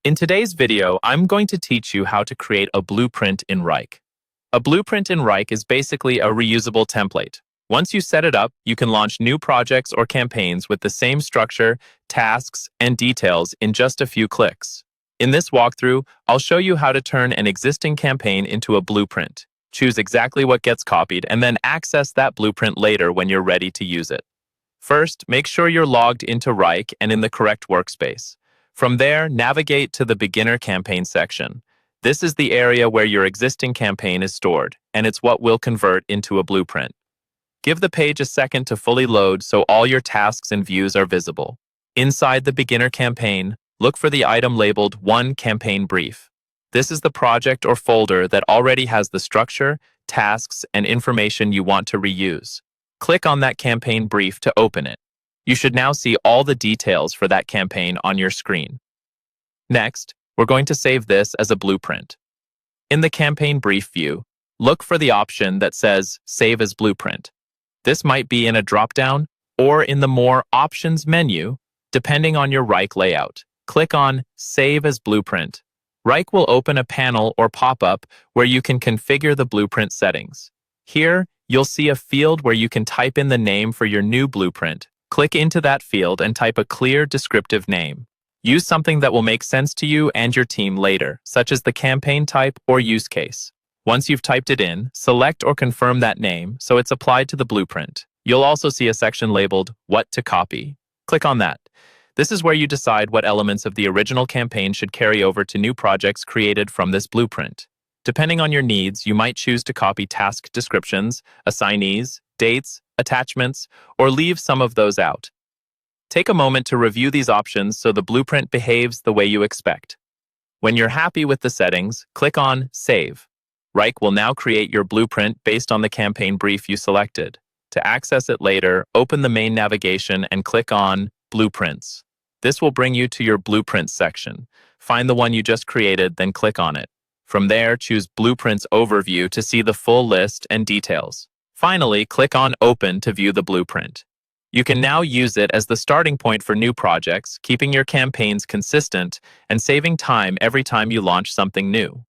In today's video, I'm going to teach you how to create a blueprint in Wrike. A blueprint in Wrike is basically a reusable template. Once you set it up, you can launch new projects or campaigns with the same structure, tasks, and details in just a few clicks. In this walkthrough, I'll show you how to turn an existing campaign into a blueprint. Choose exactly what gets copied and then access that blueprint later when you're ready to use it. First, make sure you're logged into Wrike and in the correct workspace. From there, navigate to the Beginner Campaign section. This is the area where your existing campaign is stored, and it's what we'll convert into a blueprint. Give the page a second to fully load so all your tasks and views are visible. Inside the Beginner Campaign, look for the item labeled 1 Campaign Brief. This is the project or folder that already has the structure, tasks, and information you want to reuse. Click on that campaign brief to open it. You should now see all the details for that campaign on your screen. Next, we're going to save this as a blueprint. In the campaign brief view, look for the option that says Save as Blueprint. This might be in a drop-down or in the More Options menu, depending on your Wrike layout. Click on Save as Blueprint. Wrike will open a panel or pop-up where you can configure the blueprint settings. Here, you'll see a field where you can type in the name for your new blueprint. Click into that field and type a clear, descriptive name. Use something that will make sense to you and your team later, such as the campaign type or use case. Once you've typed it in, select or confirm that name so it's applied to the blueprint. You'll also see a section labeled What to Copy. Click on that. This is where you decide what elements of the original campaign should carry over to new projects created from this blueprint. Depending on your needs, you might choose to copy task descriptions, assignees, dates, attachments, or leave some of those out. Take a moment to review these options so the blueprint behaves the way you expect. When you're happy with the settings, click on Save. Wrike will now create your blueprint based on the campaign brief you selected. To access it later, open the main navigation and click on Blueprints. This will bring you to your Blueprints section. Find the one you just created, then click on it. From there, choose Blueprints Overview to see the full list and details. Finally, click on Open to view the blueprint. You can now use it as the starting point for new projects, keeping your campaigns consistent and saving time every time you launch something new.